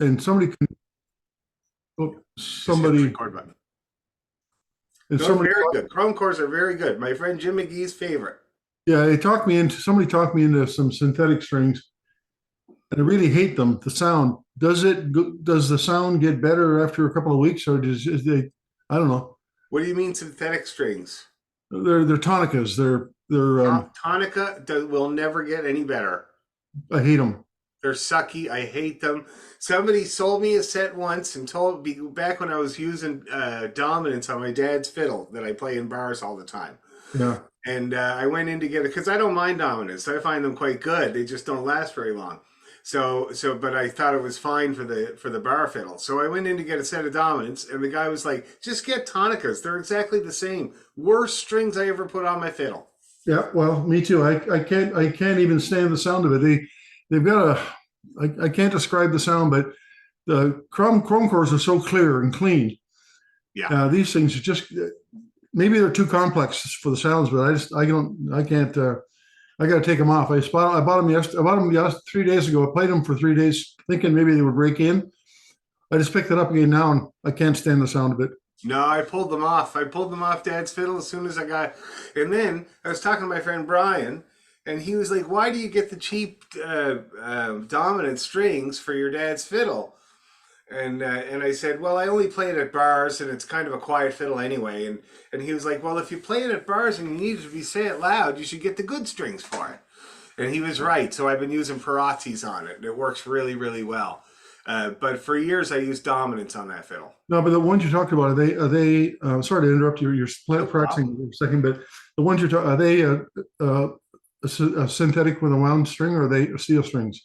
and somebody can, oh, Just hit the somebody, record button. and Those are somebody, very good. Chrome cores are very good. My friend Jim McGee's favorite. yeah, somebody talked me into some synthetic strings, and I really hate them. The sound, does the sound get better after a couple of weeks, or is they, I don't know. What do you mean synthetic strings? They're tonicas. Tonica will never get any better. I hate them. They're sucky. I hate them. Somebody sold me a set once and told me back when I was using dominance on my dad's fiddle that I play in bars all the time. Yeah. And I went in to get it because I don't mind dominants. I find them quite good. They just don't last very long. But I thought it was fine for the bar fiddle. So I went in to get a set of dominants, and the guy was like, "Just get tonicas. They're exactly the same. Worst strings I ever put on my fiddle." Yeah, well, me too. I can't even stand the sound of it. They've got I can't describe the sound, but the chrome cores are so clear and clean. Yeah. These things are just, maybe they're too complex for the sounds, but I can't. I got to take them off. I bought them yesterday. I bought them 3 days ago. I played them for 3 days, thinking maybe they would break in. I just picked it up again now, and I can't stand the sound of it. No, I pulled them off. I pulled them off Dad's fiddle as soon as I got. And then I was talking to my friend Brian, and he was like, "Why do you get the cheap dominant strings for your dad's fiddle?" And I said, "Well, I only play it at bars, and it's kind of a quiet fiddle anyway." And he was like, "Well, if you play it at bars and you need it to be say it loud, you should get the good strings for it." And he was right. So I've been using Parazzis on it, and it works really, really well. But for years, I used dominance on that fiddle. No, but the ones you talked about, are they? Sorry to interrupt you. You're No practicing problem. for a second, but the ones you're talking, are they a synthetic with a wound string, or are they steel strings?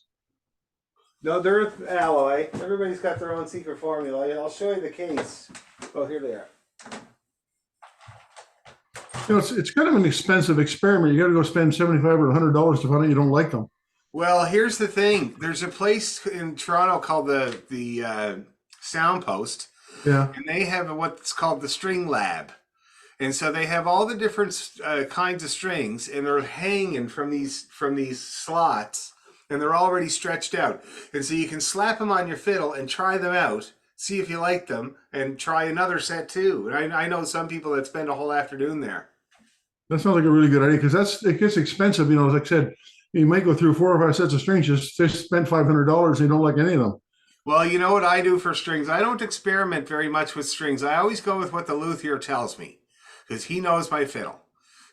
No, they're alloy. Everybody's got their own secret formula. I'll show you the case. Oh, here they are. It's kind of an expensive experiment. You got to go spend $75 or $100 to find out you don't like them. Well, here's the thing. There's a place in Toronto called the Sound Post, Yeah. and they have what's called the String Lab. And so they have all the different kinds of strings, and they're hanging from these slots, and they're already stretched out. And so you can slap them on your fiddle and try them out, see if you like them, and try another set too. And I know some people that spend a whole afternoon there. That sounds like a really good idea, because it gets expensive. Like I said, you might go through 4 or 5 sets of strings, just spend $500 and you don't like any of them. Well, you know what I do for strings? I don't experiment very much with strings. I always go with what the luthier tells me because he knows my fiddle.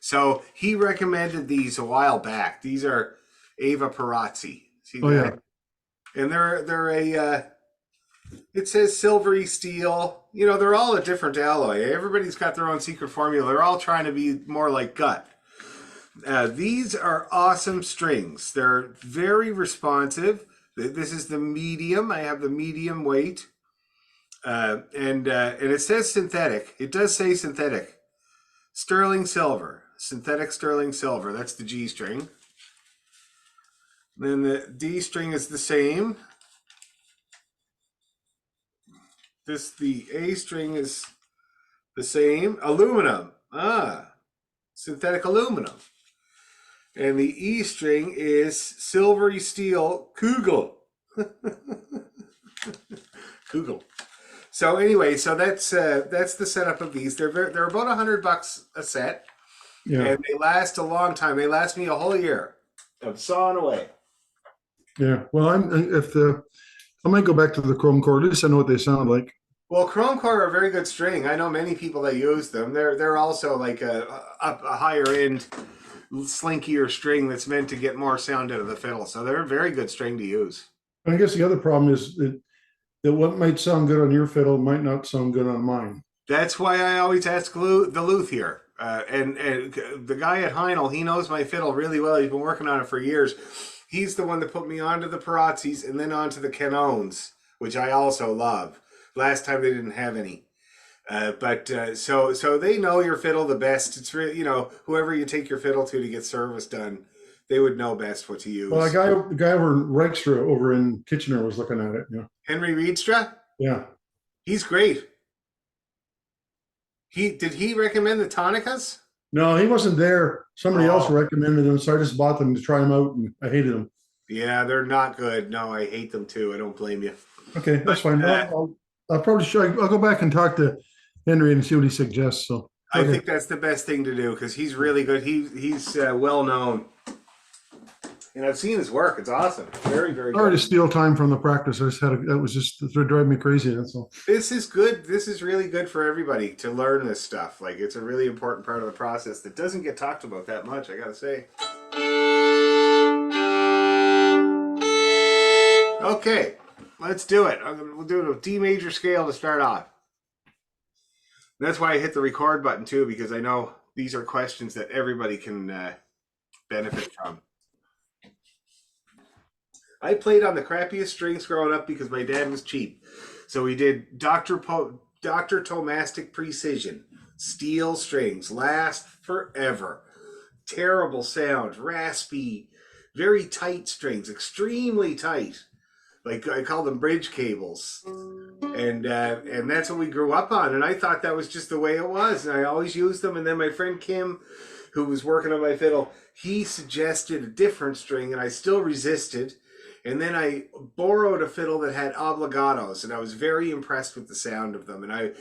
So he recommended these a while back. These are Ava Parazzi. See Oh that? yeah. And they're it says silvery steel. They're all a different alloy. Everybody's got their own secret formula. They're all trying to be more like gut. These are awesome strings. They're very responsive. This is the medium. I have the medium weight. And it says synthetic. It does say synthetic. Sterling silver. Synthetic sterling silver. That's the G string. Then the D string is the same. The A string is the same. Aluminum. Synthetic aluminum. And the E string is silvery steel Kugel. Kugel. So anyway, that's the setup of these. They're about $100 a set, Yeah. and they last a long time. They last me a whole year of sawing away. Yeah. Well, I might go back to the chrome core. At least I know what they sound like. Well, chrome core are a very good string. I know many people that use them. They're also like a higher end, slinkier string that's meant to get more sound out of the fiddle. So they're a very good string to use. I guess the other problem is that what might sound good on your fiddle might not sound good on mine. That's why I always ask the luthier. And the guy at Heinel, he knows my fiddle really well. He's been working on it for years. He's the one that put me onto the Parazzis and then onto the Canones, which I also love. Last time they didn't have any. So they know your fiddle the best. It's really, whoever you take your fiddle to get service done, they would know best what to use. Well, the guy over in Reichstra over in Kitchener was looking at it. Yeah. Henry Reedstra? Yeah. He's great. Did he recommend the tonicas? No, he wasn't there. Somebody else Oh. recommended them, so I just bought them to try them out, and I hated them. Yeah, they're not good. No, I hate them too. I don't blame you. Okay, that's fine. Uh, I'll probably I'll go back and talk to Henry and see what he suggests. So, I okay. think that's the best thing to do because he's really good. He's well known, and I've seen his work. It's awesome. Very, very Sorry to good. steal time from the practice. I just had that was just driving me crazy. That's all. This is good. This is really good for everybody to learn this stuff. Like it's a really important part of the process that doesn't get talked about that much. I gotta say. Okay, let's do it. We'll do it a D major scale to start off. And that's why I hit the record button too, because I know these are questions that everybody can benefit from. I played on the crappiest strings growing up because my dad was cheap. So we did Dr. Tomastic Precision, steel strings, last forever. Terrible sound, raspy, very tight strings, extremely tight. Like I call them bridge cables. And that's what we grew up on. And I thought that was just the way it was. And I always used them. And then my friend Kim, who was working on my fiddle, he suggested a different string, and I still resisted. And then I borrowed a fiddle that had obligatos, and I was very impressed with the sound of them. And I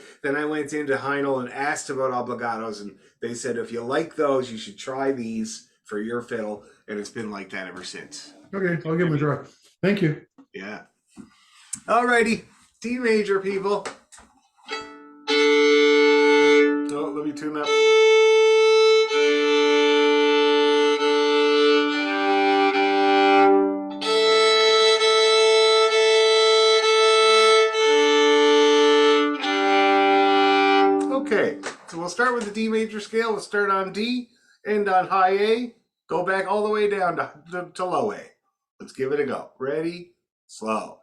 went into Heinel and asked about obligatos, and they said, if you like those, you should try these for your fiddle. And it's been like that ever since. Okay, I'll give him a try. Thank you. Yeah. Alrighty. D major, people. Oh, let me tune up. Okay, so we'll start with the D major scale. We'll start on D, end on high A, go back all the way down to low A. Let's give it a go. Ready? Slow.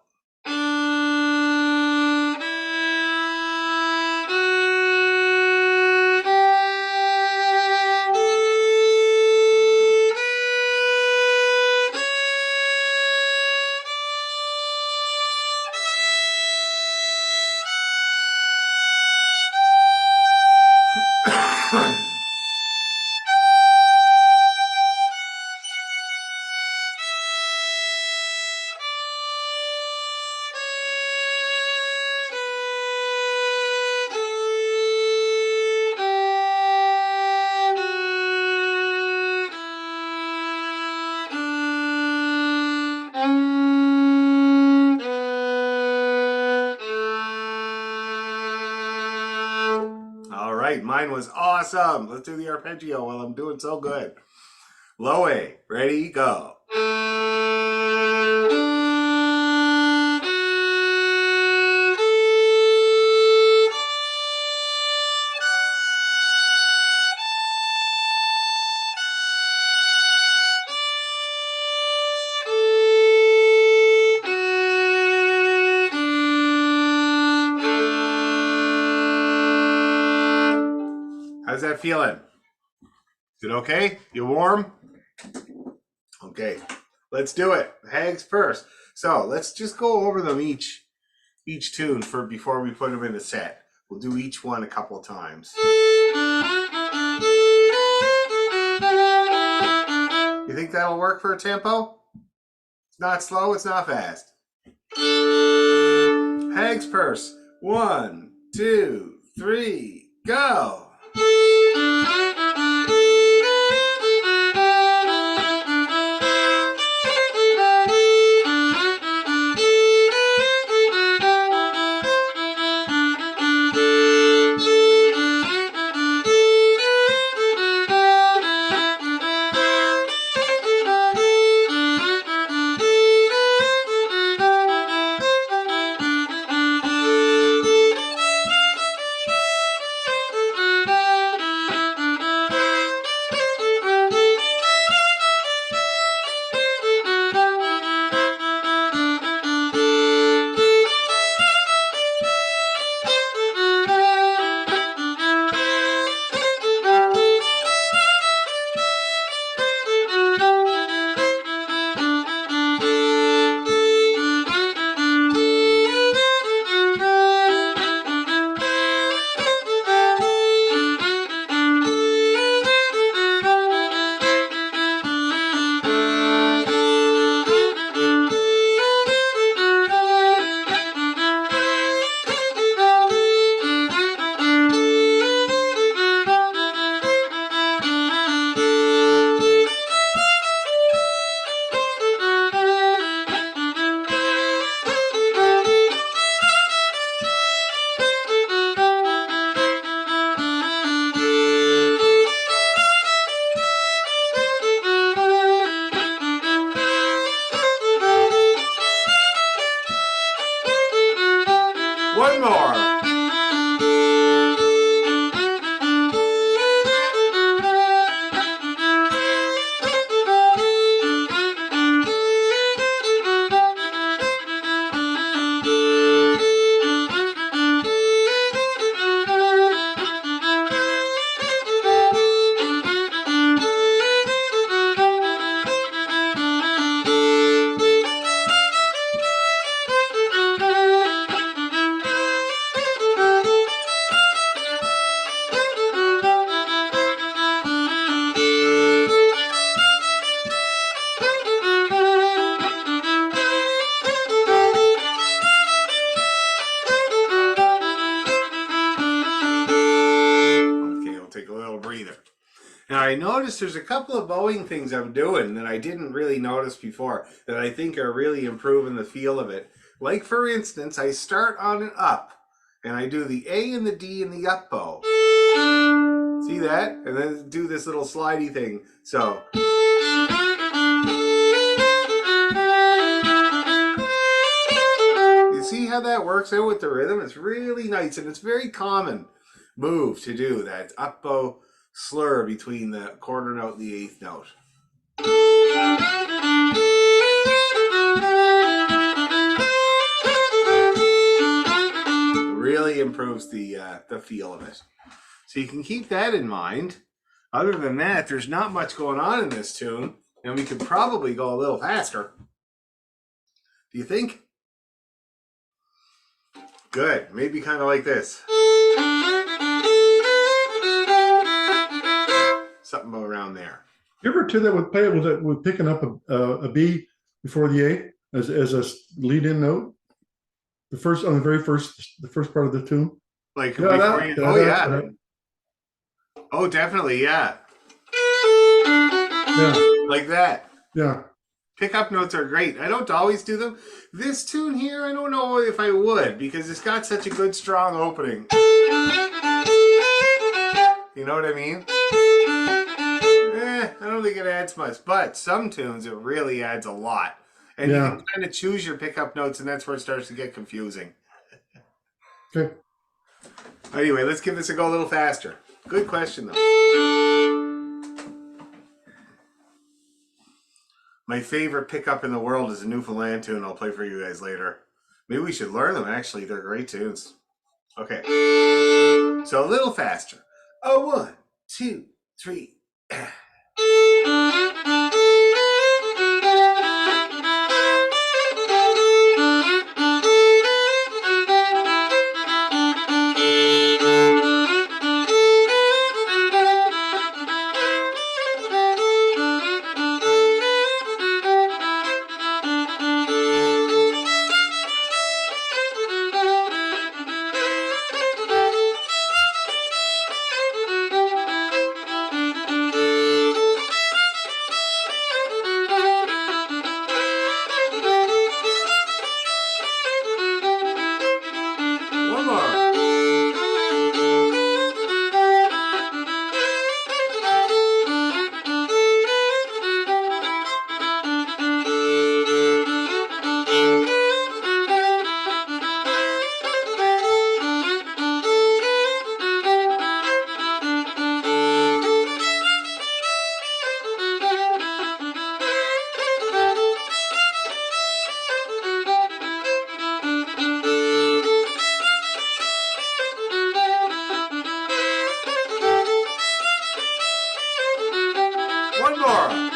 All right, mine was awesome. Let's do the arpeggio while I'm doing so good. Low A, ready, go. How's that feeling? Is it okay? You warm? Okay, let's do it. Hags first. So let's just go over them each tune before we put them in a set. We'll do each one a couple of times. You think that'll work for a tempo? It's not slow, it's not fast. Hags purse. 1, 2, 3, go. One more. Okay, we'll take a little breather. Now I noticed there's a couple of bowing things I'm doing that I didn't really notice before that I think are really improving the feel of it. Like for instance, I start on an up and I do the A and the D in the up bow. See that? And then do this little slidey thing. So. You see how that works out with the rhythm? It's really nice and it's very common move to do that up bow slur between the quarter note and the eighth note. Really improves the feel of it. So you can keep that in mind. Other than that, there's not much going on in this tune, and we could probably go a little faster. Do you think? Good. Maybe kind of like this. Something around there. You ever do that with play with picking up a B before the A as a lead-in note? The first on the first part of the tune. Like before you, oh yeah. Oh, definitely, yeah. Yeah. Like that. Yeah. Pickup notes are great. I don't always do them. This tune here, I don't know if I would because it's got such a good strong opening. You know what I mean? I don't think it adds much, but some tunes it really adds a lot. And you can kind of choose your pickup notes, and that's where it starts to get confusing. Okay. Anyway, let's give this a go a little faster. Good question, though. My favorite pickup in the world is a Newfoundland tune I'll play for you guys later. Maybe we should learn them, actually. They're great tunes. Okay. So a little faster. Oh, 1, 2, 3. One more.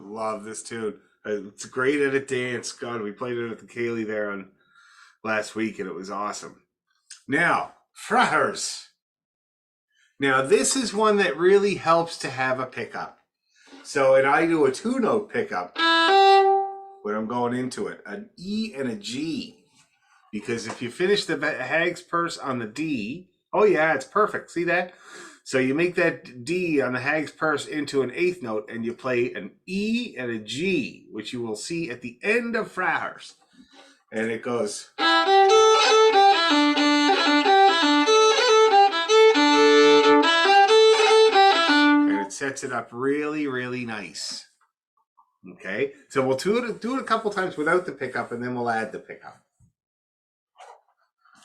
Love this tune. It's great at a dance. God, we played it at the Kaylee there on last week, and it was awesome. Now, Fratters. Now this is one that really helps to have a pickup. So, and I do a 2-note pickup when I'm going into it, an E and a G. Because if you finish the hag's purse on the D, oh yeah, it's perfect. See that? So you make that D on the hag's purse into an 8th note, and you play an E and a G, which you will see at the end of Flowers. And it goes. And it sets it up really, really nice. Okay, so we'll do it a couple times without the pickup, and then we'll add the pickup.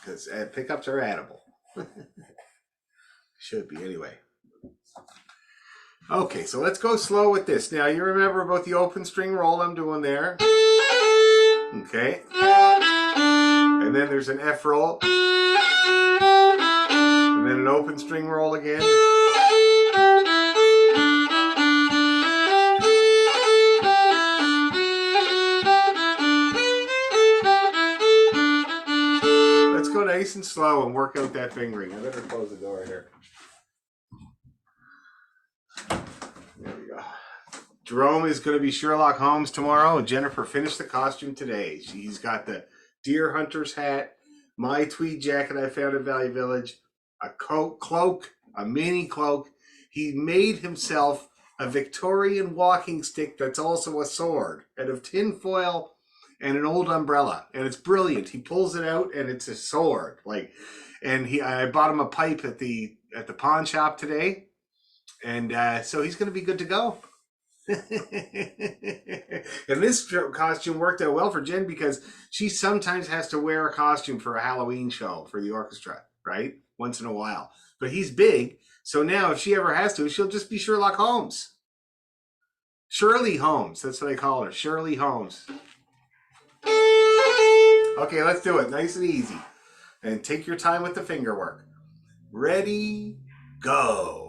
Because pickups are addable. Should be anyway. Okay, so let's go slow with this. Now, you remember about the open string roll I'm doing there? Okay. And then there's an F roll. And then an open string roll again. Let's go nice and slow and work out that fingering. I better close the door here. There we go. Jerome is going to be Sherlock Holmes tomorrow, and Jennifer finished the costume today. She's got the deer hunter's hat, my tweed jacket I found at Valley Village, a cloak, a mini cloak. He made himself a Victorian walking stick that's also a sword, out of tin foil and an old umbrella, and it's brilliant. He pulls it out, and it's a sword. I bought him a pipe at the pawn shop today, and so he's going to be good to go. And this costume worked out well for Jen because she sometimes has to wear a costume for a Halloween show for the orchestra, right? Once in a while. But he's big, so now if she ever has to, she'll just be Sherlock Holmes. Shirley Holmes, that's what I call her, Shirley Holmes. Okay, let's do it, nice and easy. And take your time with the finger work. Ready, go.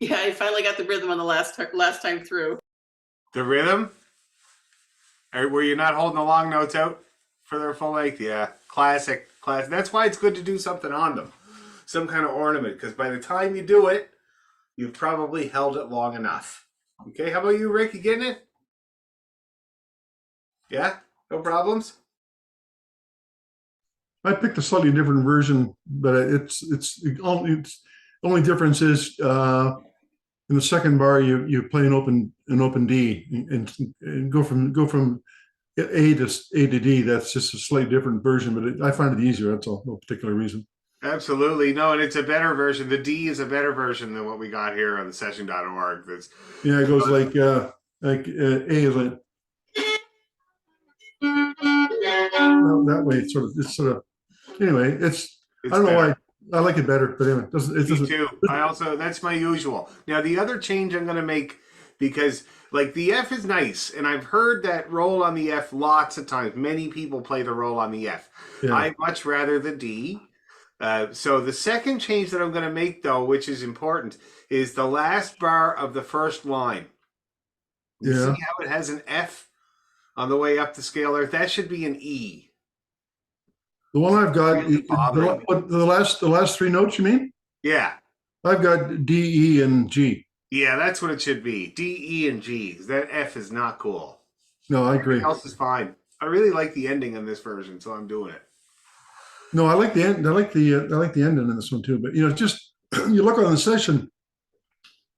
Yeah, I finally got the rhythm on the last time through. The rhythm? Were you not holding the long notes out for their full length? Yeah, classic. That's why it's good to do something on them, some kind of ornament, because by the time you do it, you've probably held it long enough. Okay, how about you, Rick? You getting it? Yeah, no problems. I picked a slightly different version, but only difference is in the second bar you play an open D and go from A to D. That's just a slightly different version, but I find it easier. That's all. No particular reason. Absolutely. No, and it's a better version. The D is a better version than what we got here on the session.org. That's Yeah, it goes like A is like that way. It's sort of anyway. I don't know better. why I like it better, but anyway, it Me doesn't. too. I also, that's my usual. Now, the other change I'm going to make, because like the F is nice, and I've heard that roll on the F lots of times. Many people play the roll on the F. Yeah, I much rather the D. So the second change that I'm going to make, though, which is important, is the last bar of the first line. You see yeah. how it has an F on the way up the scale there? That should be an E. The one I've got, Really bothering me. the last three notes. You mean? Yeah. I've got D, E, and G. Yeah, that's what it should be. D, E, and G. That F is not cool. No, I agree. Everything else is fine. I really like the ending in this version, so I'm doing it. No, I like the end. I like the ending in this one too. But just you look on the session,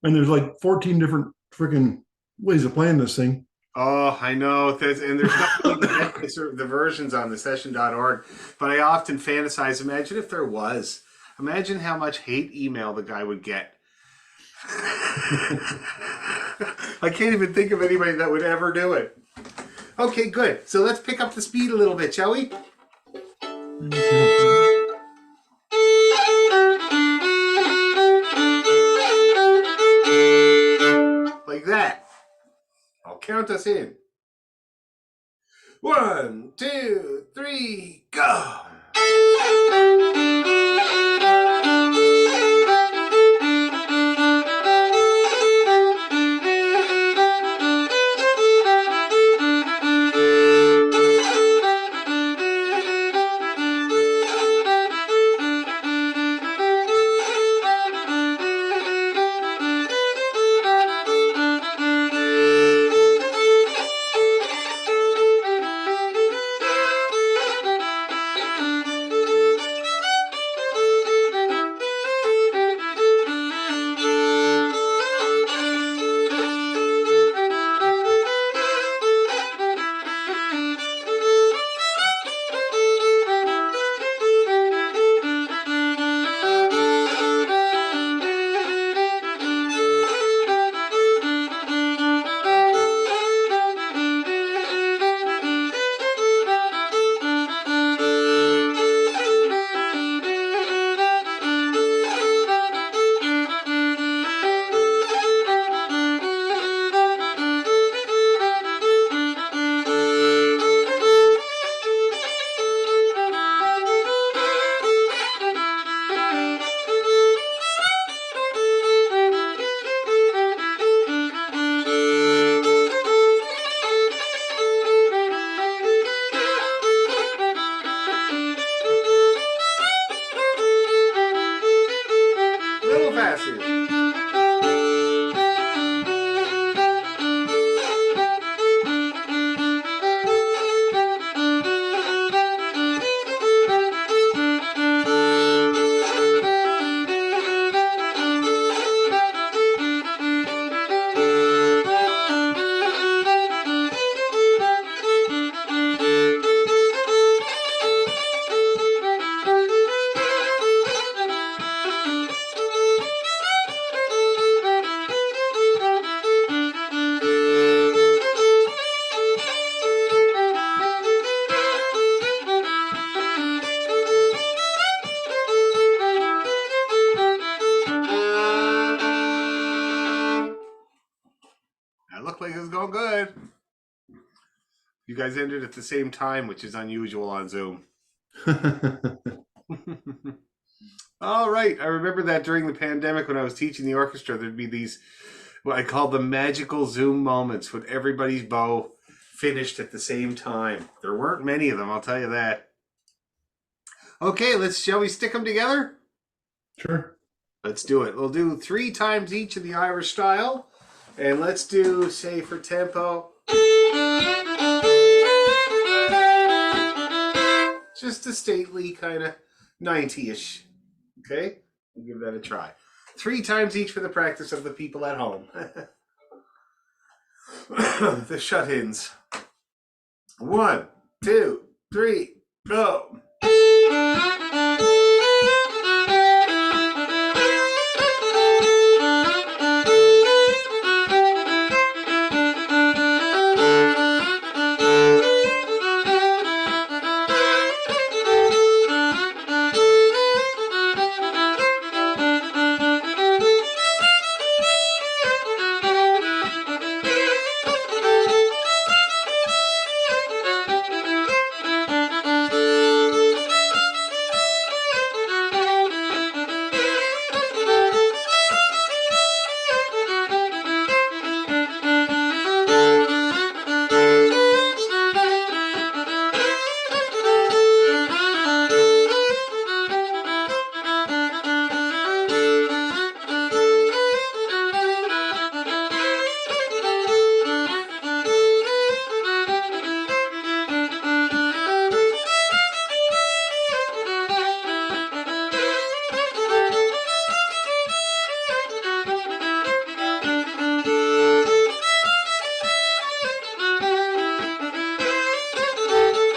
and there's like 14 different freaking ways of playing this thing. Oh, I know. And there's nothing the versions on the session.org, but I often fantasize. Imagine if there was. Imagine how much hate email the guy would get. I can't even think of anybody that would ever do it. Okay, good. So let's pick up the speed a little bit, shall we? Like that. I'll count us in. 1, 2, 3, go! Little faster. That looked like it was going good. You guys ended at the same time, which is unusual on Zoom. All right. I remember that during the pandemic when I was teaching the orchestra, there'd be these, what I call the magical Zoom moments when everybody's bow finished at the same time. There weren't many of them, I'll tell you that. Okay, shall we stick them together? Sure. Let's do it. We'll do 3 times each in the Irish style. And let's do, say, for tempo, just a stately kind of 90-ish. Okay? We'll give that a try. 3 times each for the practice of the people at home. The shut-ins. 1, 2, 3, go.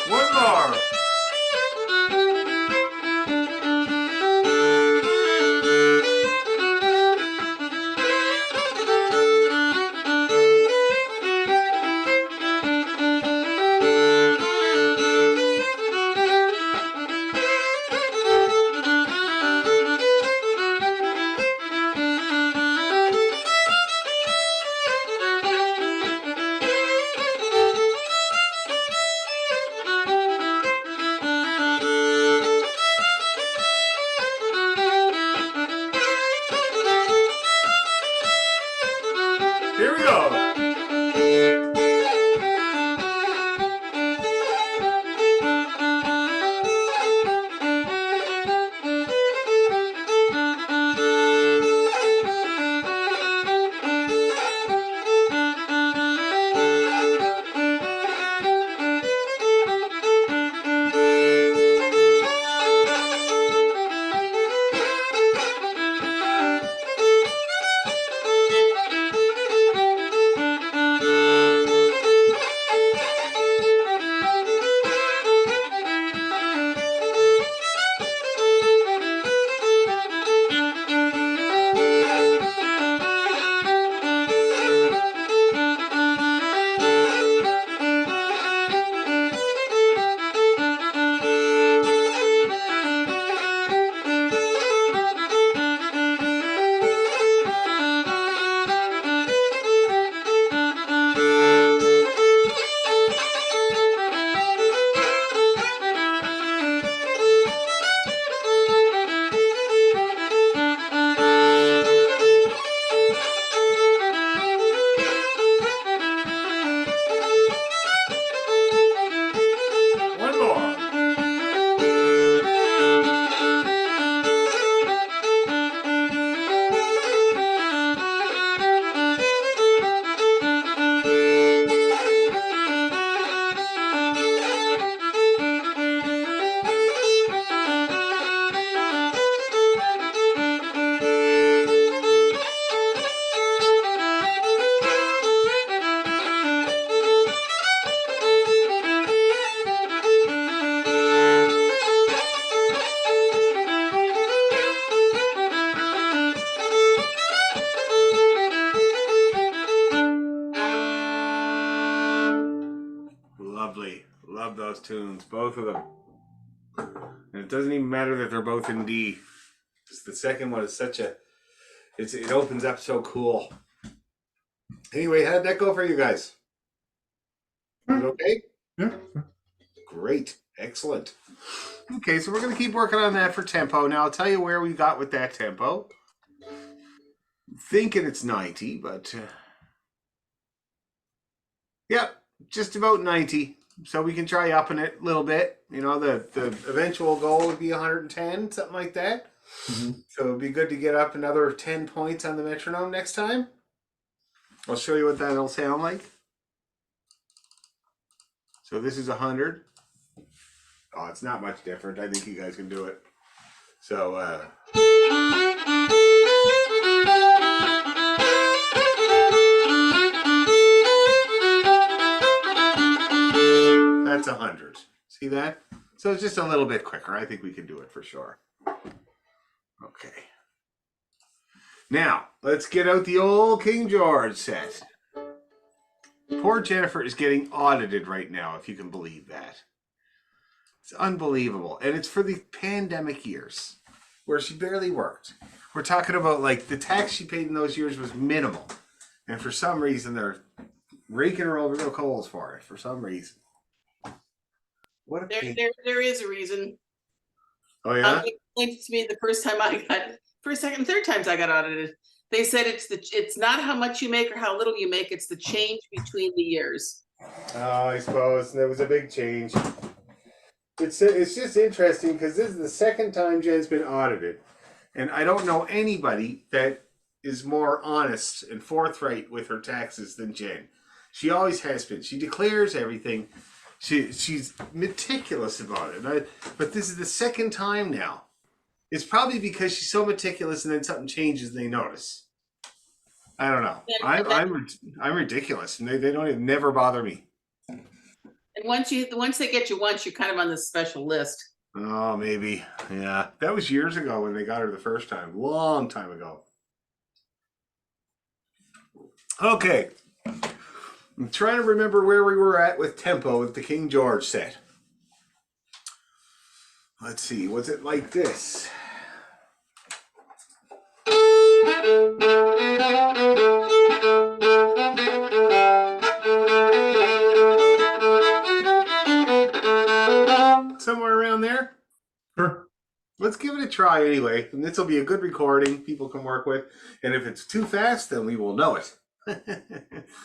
One more. Here we go. One more. Lovely. Love those tunes, both of them. And it doesn't even matter that they're both in D. Just the second one is such a, it opens up so cool. Anyway, how'd that go for you guys? Was it okay? Yeah. Great. Excellent. Okay, so we're going to keep working on that for tempo. Now, I'll tell you where we got with that tempo. Thinking it's 90, but yeah, just about 90. So we can try upping it a little bit. You know, the eventual goal would be 110, something like that. Mhm. So it'd be good to get up another 10 points on the metronome next time. I'll show you what that'll sound like. So this is 100. Oh, it's not much different. I think you guys can do it. So, that's 100. See that? So it's just a little bit quicker. I think we can do it for sure. Okay. Now, let's get out the old King George set. Poor Jennifer is getting audited right now, if you can believe that. It's unbelievable. And it's for the pandemic years, where she barely worked. We're talking about, like, the tax she paid in those years was minimal. And for some reason, they're raking her over the coals for it, for some reason. What a pain. There is a reason. Oh, yeah? They explained it to me the first second, third times I got audited. They said it's not how much you make or how little you make, it's the change between the years. Oh, I suppose. There was a big change. It's just interesting because this is the second time Jen's been audited. And I don't know anybody that is more honest and forthright with her taxes than Jen. She always has been. She declares everything. She's meticulous about it. But this is the second time now. It's probably because she's so meticulous and then something changes and they notice. I don't know. I'm ridiculous and they don't even never bother me. And once they get you once, you're kind of on this special list. Oh, maybe. Yeah. That was years ago when they got her the first time. Long time ago. Okay. I'm trying to remember where we were at with tempo with the King George set. Let's see. Was it like this? Somewhere around there? Sure. Let's give it a try anyway. And this will be a good recording people can work with. And if it's too fast, then we will know it.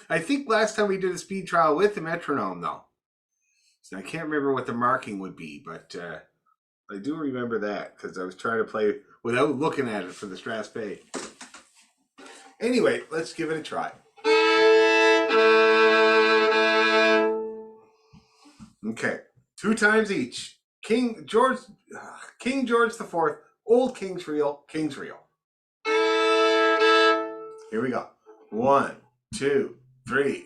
I think last time we did a speed trial with the metronome, though. So I can't remember what the marking would be, but I do remember that because I was trying to play without looking at it for the Strass Bay. Anyway, let's give it a try. Okay, 2 times each. King George IV, Old King's Reel, King's Reel. Here we go. 1, 2, 3.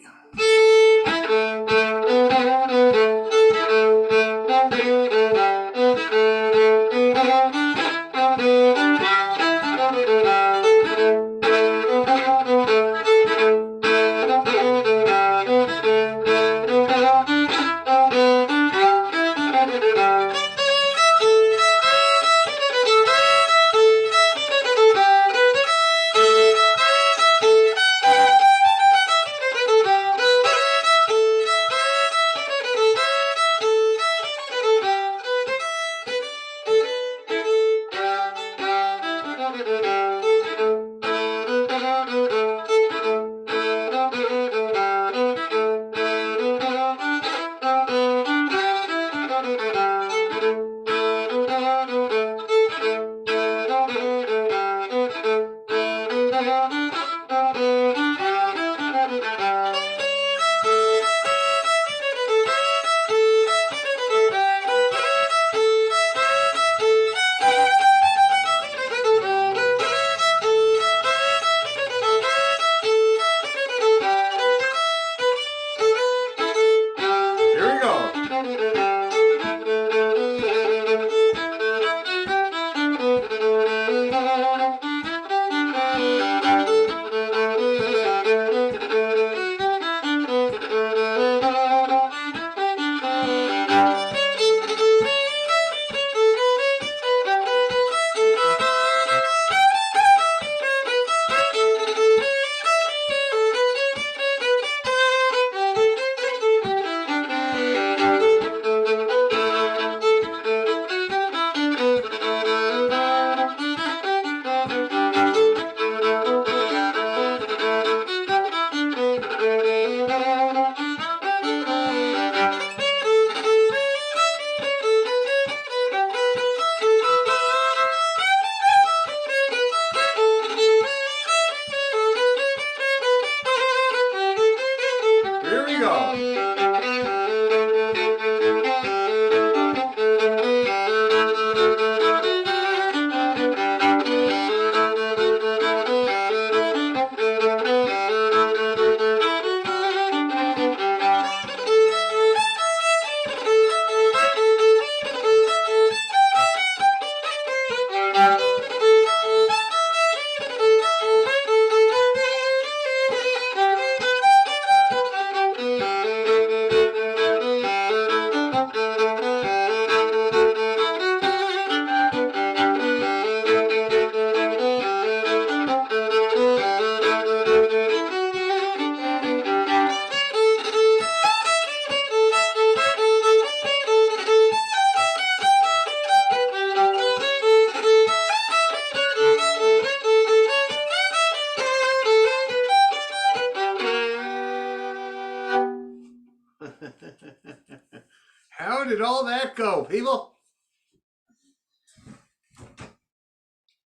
How did all that go, people?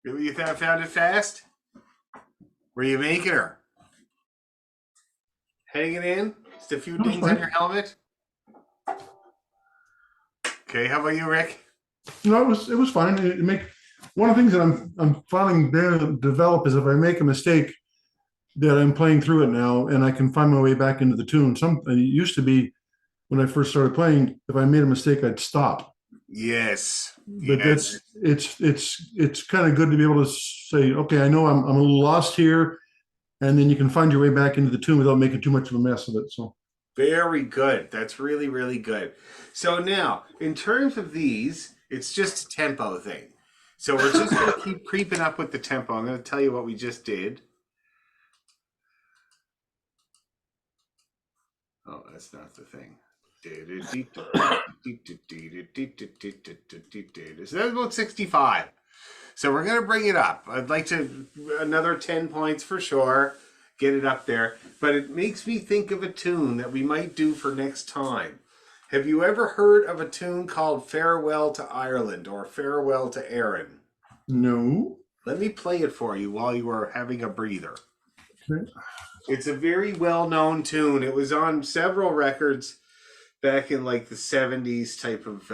You found it fast? Were you making her? Hanging in? Just a few That was dings on fine. your helmet? Okay, how about you, Rick? No, it was fine. One of the things that I'm finding to develop is if I make a mistake that I'm playing through it now and I can find my way back into the tune. It used to be when I first started playing, if I made a mistake, I'd stop. Yes. But Yes. it's kind of good to be able to say, okay, I know I'm a little lost here, and then you can find your way back into the tune without making too much of a mess of it. So Very good. That's really, really good. So now, in terms of these, it's just a tempo thing. So we're just going to keep creeping up with the tempo. I'm going to tell you what we just did. Oh, that's not the thing. So that's about 65. So we're going to bring it up. I'd like to, another 10 points for sure, get it up there. But it makes me think of a tune that we might do for next time. Have you ever heard of a tune called Farewell to Ireland or Farewell to Erin? no. Let me play it for you while you are having a breather. Okay. It's a very well-known tune. It was on several records back in like the 70s type of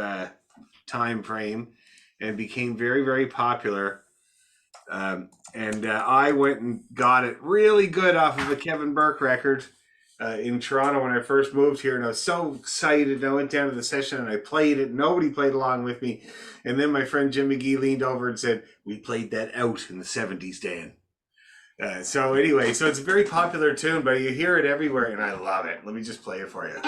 time frame and became very, very popular. I went and got it really good off of a Kevin Burke record in Toronto when I first moved here. And I was so excited. I went down to the session and I played it. Nobody played along with me. And then my friend Jim McGee leaned over and said, "We played that out in the 70s, Dan." So it's a very popular tune, but you hear it everywhere, and I love it. Let me just play it for you.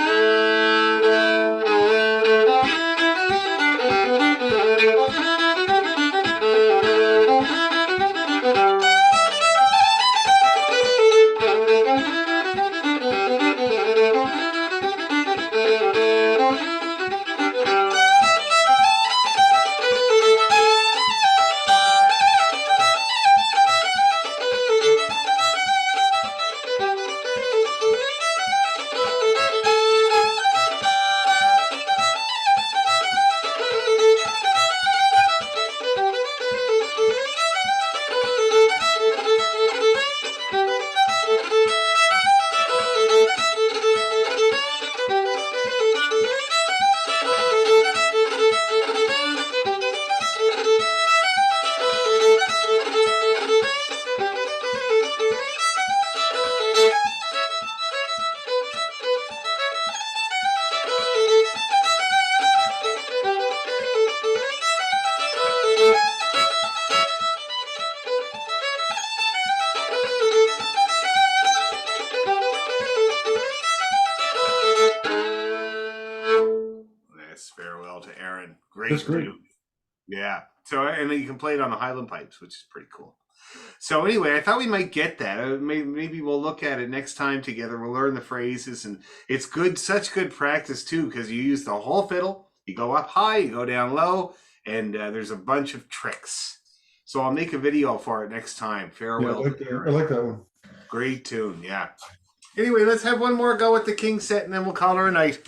That's Farewell to Erin. That's Great great. tune. Yeah. So, and then you can play it on the Highland pipes, which is pretty cool. So anyway, I thought we might get that. Maybe we'll look at it next time together. We'll learn the phrases, and it's good, such good practice too, because you use the whole fiddle. You go up high, you go down low, and there's a bunch of tricks. So I'll make a video for it next time. Yeah, Farewell. I like that one. Great tune, yeah. Anyway, let's have one more go at the King set, and then we'll call her a night.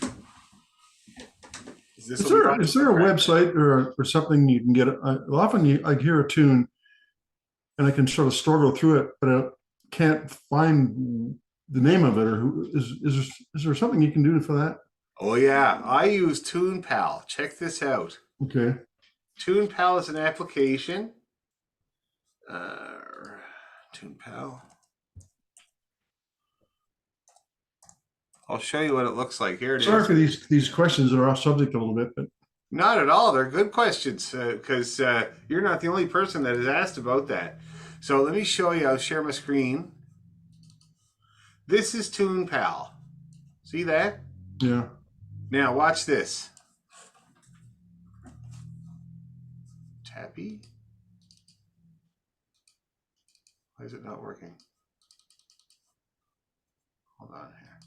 Is there a website or something you can get? Often I hear a tune and I can sort of struggle through it, but I can't find the name of it. Or is there something you can do for that? Oh yeah, I use TunePal. Check this out. Okay. TunePal is an application. TunePal. I'll show you what it looks like. Here it is. Sorry for these questions that are off subject a little bit, but not at all. They're good questions because you're not the only person that has asked about that. So let me show you. I'll share my screen. This is TunePal. See that? yeah. Now watch this. Tappy. Why is it not working? Hold on here.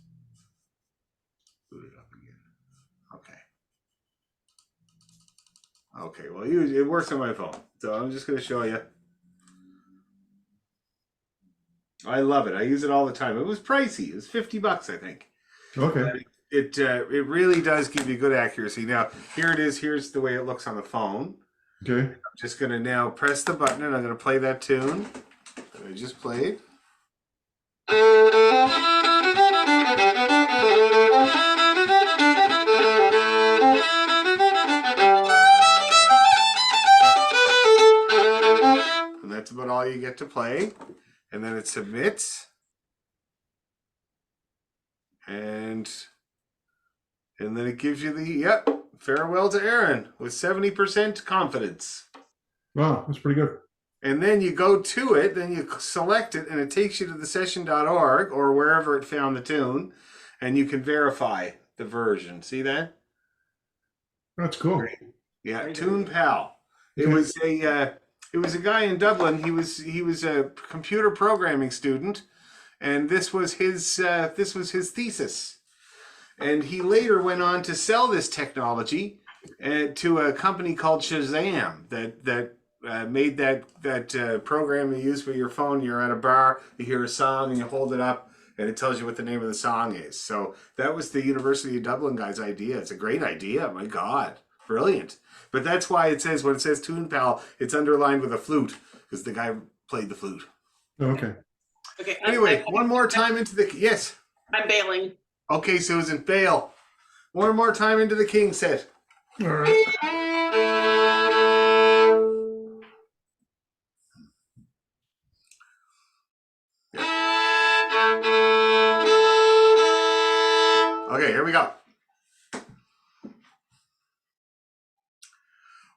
Boot it up again. Okay. Okay, well, it works on my phone. So I'm just going to show you. I love it. I use it all the time. It was pricey. It was $50, I think. Okay. it really does give you good accuracy. Now, here it is. Here's the way it looks on the phone. Okay. I'm just going to now press the button, and I'm going to play that tune that I just played. And that's about all you get to play. And then it submits. And then it gives you the, farewell to Aaron with 70% confidence. Wow, that's pretty good. And then you go to it, then you select it, and it takes you to the session.org or wherever it found the tune, and you can verify the version. See that? That's cool. Yeah, Tune Pal. It was a guy in Dublin. He was a computer programming student, and this was his thesis. And he later went on to sell this technology to a company called Shazam that made that program you use with your phone. You're at a bar, you hear a song, and you hold it up, and it tells you what the name of the song is. So that was the University of Dublin guy's idea. It's a great idea. My God, brilliant. But that's why it says, when it says Tune Pal, it's underlined with a flute, because the guy played the flute. Okay. Okay. Anyway, one more time into the... Yes. I'm bailing. Okay, Susan, bail. One more time into the King set. All right. Okay, here we go.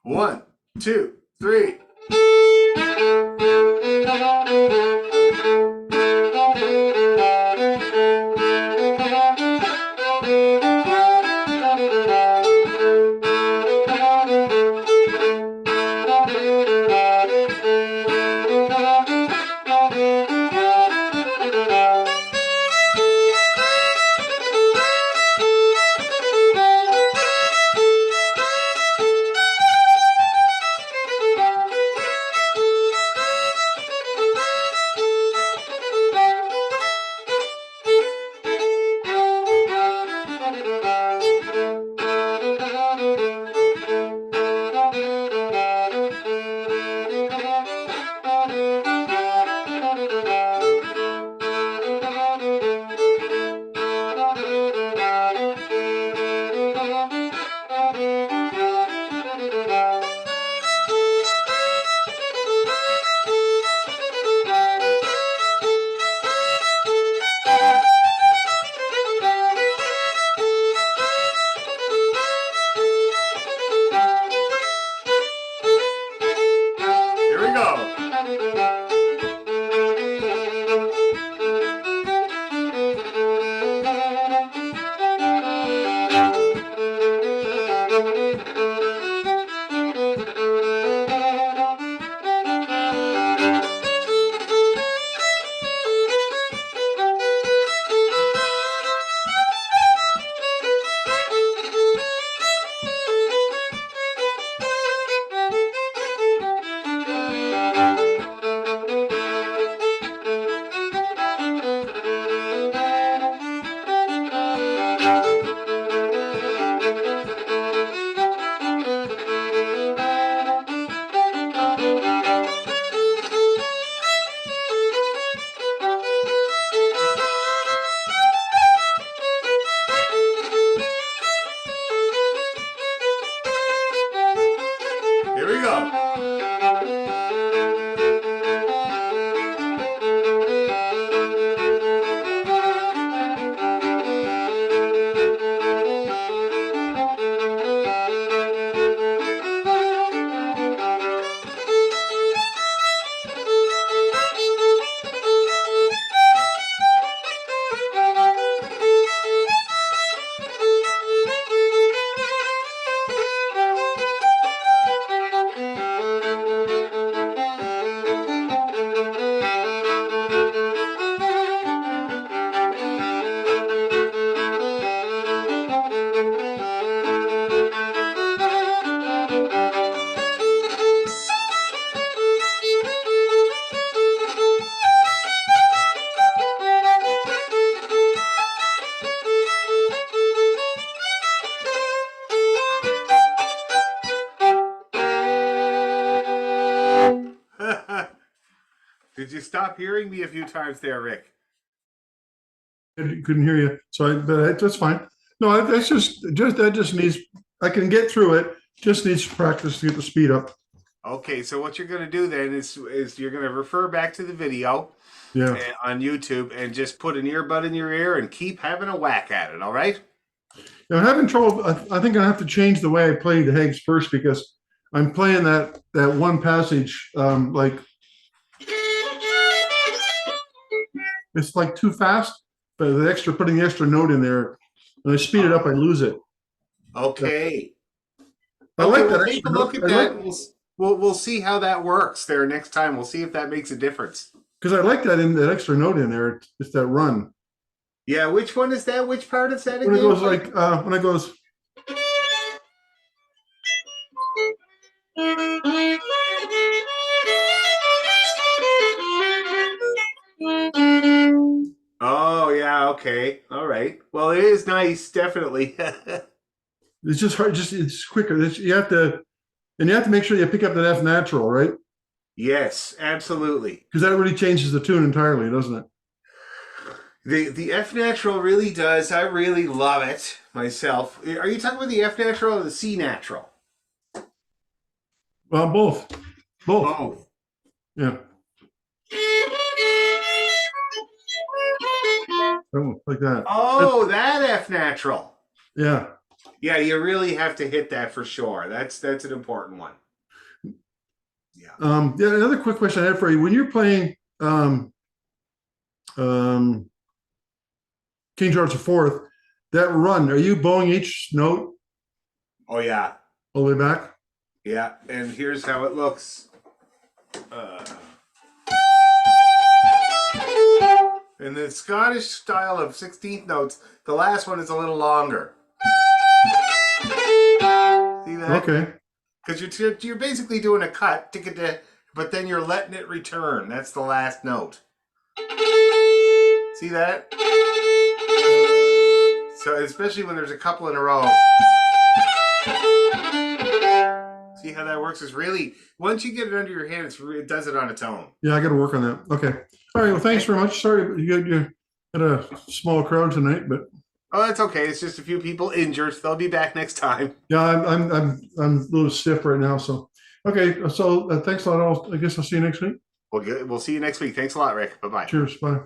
1, 2, 3. Did you stop hearing me a few times there, Rick? I couldn't hear you. So, but that's fine. No, that's that just needs. I can get through it. Just needs practice to get the speed up. Okay, so what you're going to do then is you're going to refer back to the video Yeah. on YouTube and just put an earbud in your ear and keep having a whack at it. All right? I'm having trouble. I think I have to change the way I play the Hags first because I'm playing that one passage like it's like too fast. But putting the extra note in there, when I speed it up, I lose it. Okay. I like that. We'll take a look at that. We'll see how that works there next time. We'll see if that makes a difference. Because I like that extra note in there. It's that run. Yeah, which one is that? Which part is that again? When it goes like when it goes. Oh yeah, okay, all right. Well, it is nice, definitely. It's just hard. It's quicker. You have to make sure you pick up that F natural, right? Yes, absolutely. Because that really changes the tune entirely, doesn't it? The F natural really does. I really love it myself. Are you talking about the F natural or the C natural? Well, both. Both. Yeah. Oh, like that. Oh, that F natural. Yeah. Yeah, you really have to hit that for sure. That's an important one. Yeah. Yeah. Another quick question I have for you: when you're playing King George IV, that run, are you bowing each note Oh yeah. all the way back? Yeah, and here's how it looks. In the Scottish style of 16th notes, the last one is a little longer. See that? Okay. Because you're basically doing a cut, but then you're letting it return. That's the last note. See that? So especially when there's a couple in a row. See how that works? Is really once you get it under your hand, it does it on its own. Yeah, I got to work on that. Okay. All right. Well, thanks very much. Sorry, you had a small crowd tonight, but Oh, that's okay. It's just a few people injured. So they'll be back next time. yeah, I'm a little stiff right now. So okay. So thanks a lot. I guess I'll see you next week. We'll see you next week. Thanks a lot, Rick. Bye bye. Cheers. Bye.